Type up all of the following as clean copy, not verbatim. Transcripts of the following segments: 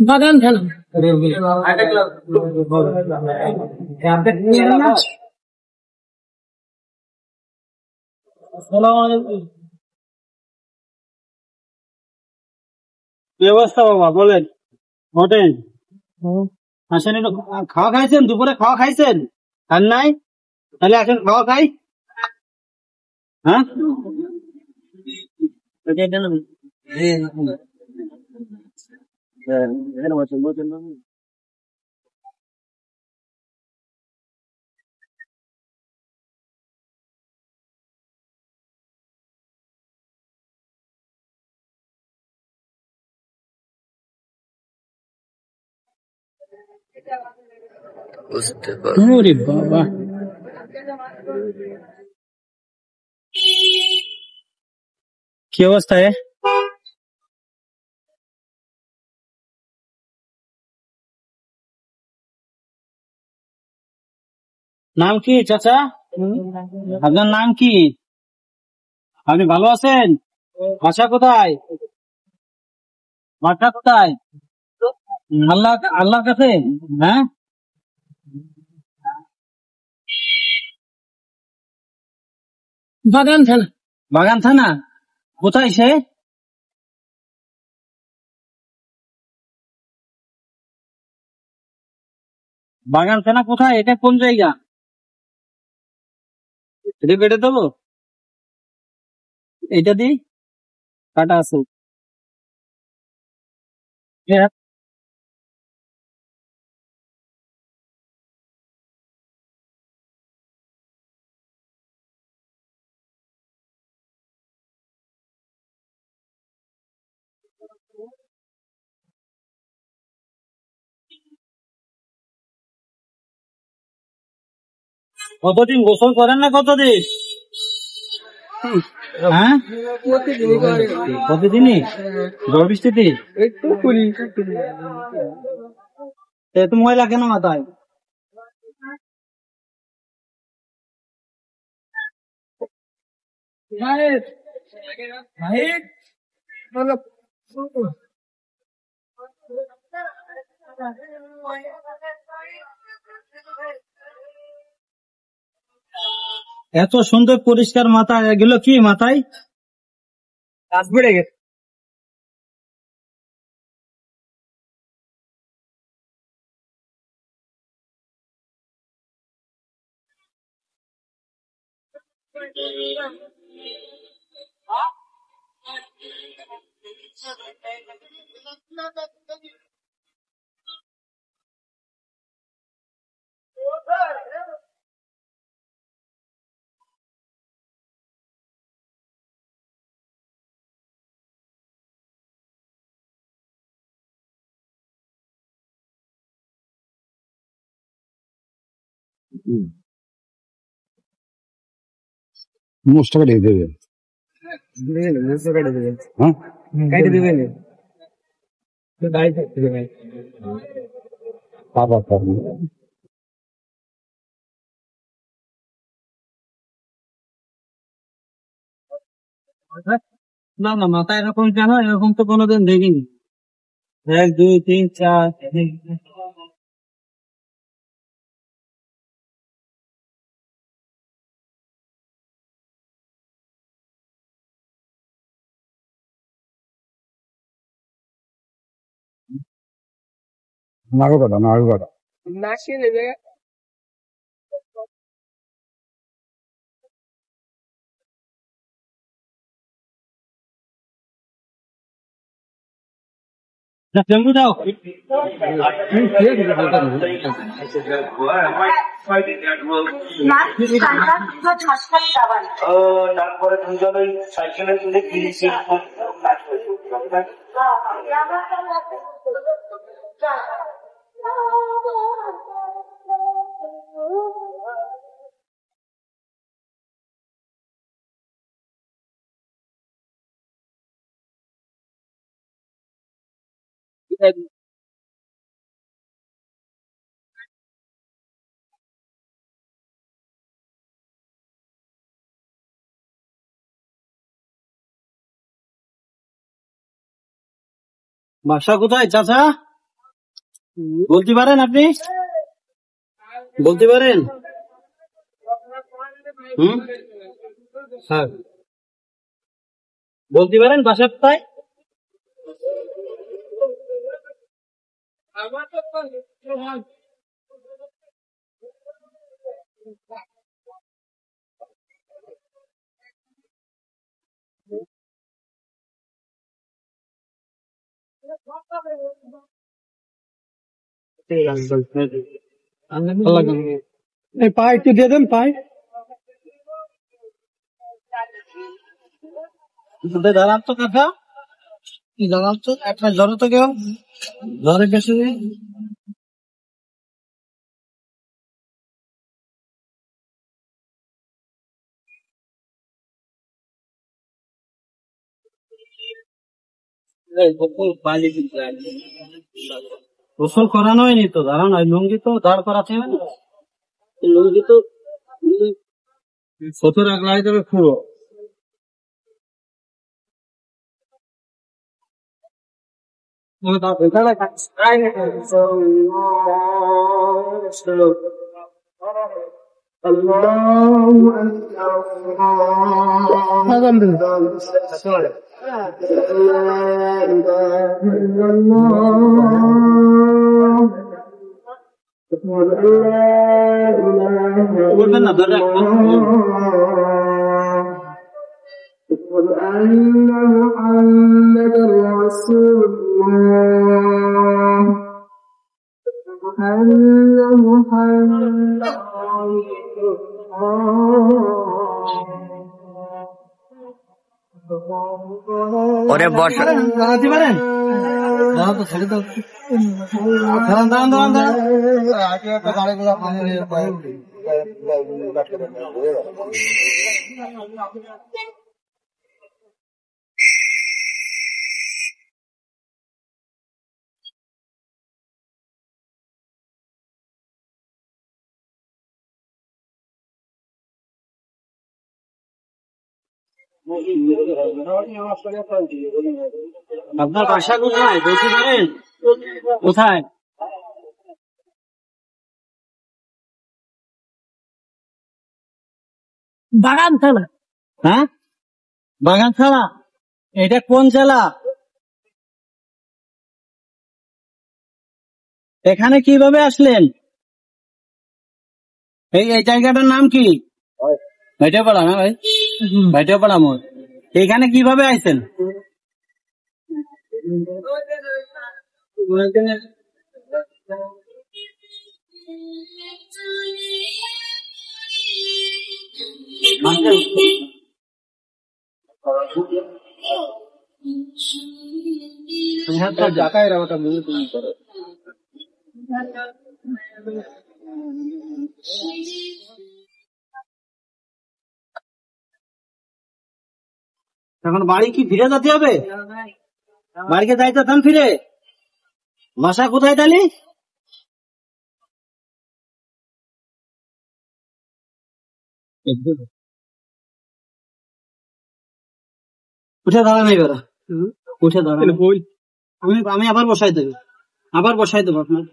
বাগান থানা। কি অবস্থা বাবা বলেন? হোটেল আসেন, একটু খাওয়া খাইছেন? দুপুরে খাওয়া খাইছেন? আর নাই? তাহলে আসেন খাওয়া খাই। হ্যাঁ ওরে বাবা, কি অবস্থা? নাম কি চাচা? আপনার নাম কি? আপনি ভালো আছেন? বাসা কোথায়? বাসা কোথায়? আল্লাহ আল্লাহর কাছে। হ্যাঁ, বাগান থানা। বাগান থানা। কোথায় সে? বাগান থানা কোথায়? এটা কোন জায়গা? এটা কেটে দেবো? এটা দি কাটা আছে। হ্যাঁ, কতদিন গোসল করেন না? কতদিন? হ্যাঁ, প্রতিদিনই ঝড় বৃষ্টিতে একটু করি। এত ময়লা কেন মাথায়? এত সুন্দর পরিষ্কার মাথা, এগুলো কি মাথায়? কাজ পড়ে গেছে। মোষটা কেটে দেবে। হ্যাঁ, কেটে দেবেন। গাড়ি থাকতে দেবেন। বাবা না না, মাথা এরকম কেন? এরকম তো কোনোদিন দেখিনি। 1 2 3 4। নাড়ু কাটা নাড়ু কাটা। নাচিয়ে নেবে। লেম্বু দাও। তারপরে দুজন ওই সাইকেলে তুলে গিয়েছি। বাসা কোথায় চাচা? বলতে পারেন আপনি? বলতে পারেন? হ্যাঁ, বলতে পারেন বাসা কোথায়? এই পাই একটু দিয়ে দেন পাই। দাঁড়ান তো কাকা, কি দাঁড়ান তো, একটা জ্বর তো কেউ জ্বরের কাছে গোসল করানো হয়নি তো, দাঁড়ান ওই লুঙ্গি তো দাঁড় করাতে হবে না, লুঙ্গি তো ছোট রাখলে তবে খুঁড়ো বলবেন না, ধরে রাখবো। ওরে বর্ষা দাঁড়াতে পারেন? দাঁড়ান তো, ছেড়ে দাও। দাঁড়ান দাঁড়ান দাঁড়ান দাঁড়ান। আপনার বাসা কোথায় বলতে পারেন? কোথায়? বাগান থানা। হ্যাঁ, বাগান থানা। এটা কোন জেলা? এখানে কিভাবে আসলেন? এই এই জায়গাটার নাম কি? ভাইটাপাড়া না ভাই? ভাইটাপাড়া মোড়। এখানে কিভাবে আইছেন? এখন বাড়ি কি ফিরে যেতে হবে? বাড়িতে যাইতে থান ফিরে? বাসা কোথায় তাহলে? উঠে দাঁড়ান এবার, উঠে দাঁড়ান। আমি আমি আবার বসাই দেবো, আবার বসাই দেবো আপনার।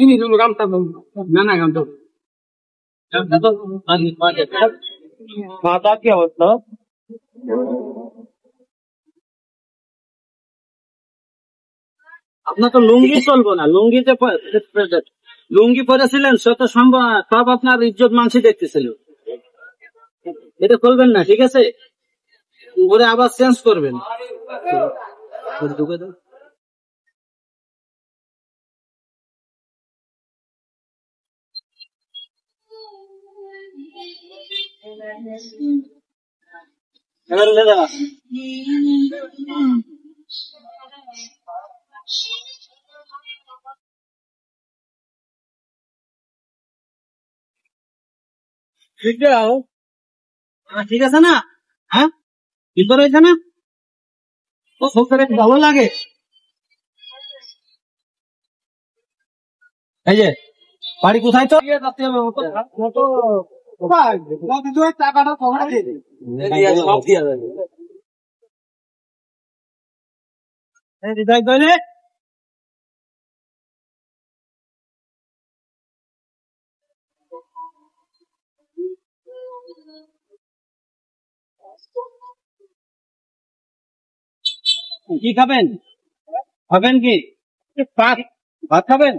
ini dulu gampang mana gampang মাথা কি অবস্থা? আপনার তো লুঙ্গি চলবো না, লুঙ্গিতে লুঙ্গি পরেছিলেন, সে তো সব আপনার ইজ্জত মানসি দেখতেছিল। এটা করবেন না, ঠিক আছে? ওরে আবার চেঞ্জ করবেন। ঢুকে দাও। এবার উঠে দাঁড়া। ঠিক আছে ঠিক আছে না? হ্যাঁ, সুন্দর হয়েছে না? ও সবথেকে ভালো লাগে। এই যে বাড়ি কোথায় তো? টাকাটা কখন দিয়ে দিই? হৃদয় কইলে কি খাবেন? খাবেন কি? ভাত ভাত খাবেন?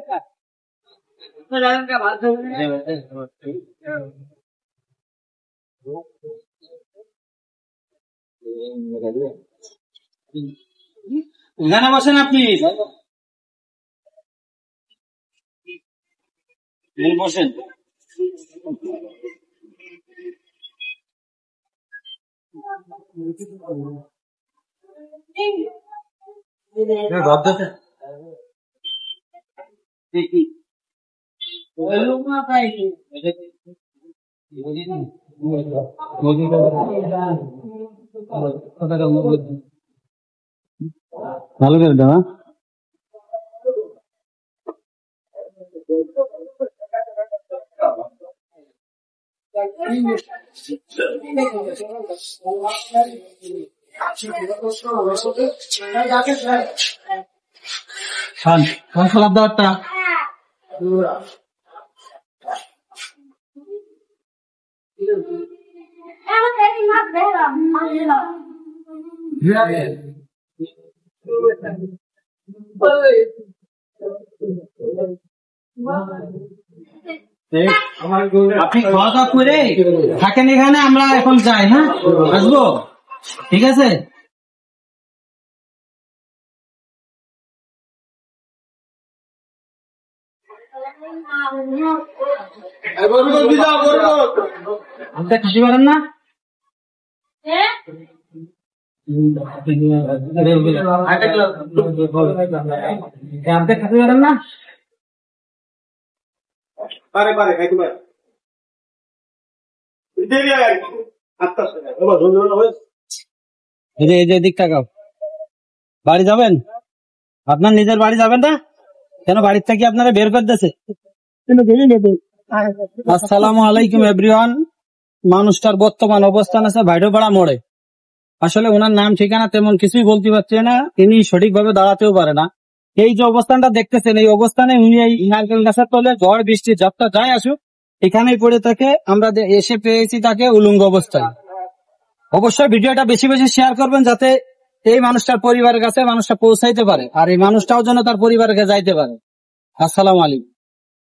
এখানে বসেন আপনি, বসেন। ভালো করে দাও। সালাদ দেওয়ারটা আপনি খাওয়া দাওয়া করে থাকেন এখানে, আমরা এখন যাই। হ্যাঁ, আসবো, ঠিক আছে? আপনি খুশি করেন না? আপনি খুশি করেন না? এই যে দিক তাকাও। বাড়ি যাবেন? আপনার নিজের বাড়ি যাবেন না কেন? বাড়ির থেকে আপনারা বের করে দিয়েছে। আসসালামু আলাইকুম এভরিওয়ান। মানুষটার বর্তমান অবস্থান আছে ভাইডোপাড়া মোড়ে। আসলে ওনার নাম ঠিকানা তেমন কিছুই বলতে পারছে না, তিনি সঠিকভাবে দাঁড়াতেও পারে না। এই যে অবস্থানটা দেখতেছেন, এই অবস্থানে উনি এই নারকেল গাছের তলে ঝড় বৃষ্টি যাত্রা যাই আসুক এখানেই পড়ে থাকে। আমরা এসে পেয়েছি তাকে উলঙ্গ অবস্থায়। অবশ্যই ভিডিওটা বেশি বেশি শেয়ার করবেন যাতে এই মানুষটার পরিবারের কাছে মানুষটা পৌঁছাইতে পারে, আর এই মানুষটাও যেন তার পরিবারের কাছে যাইতে পারে। আসসালামু আলাইকুম।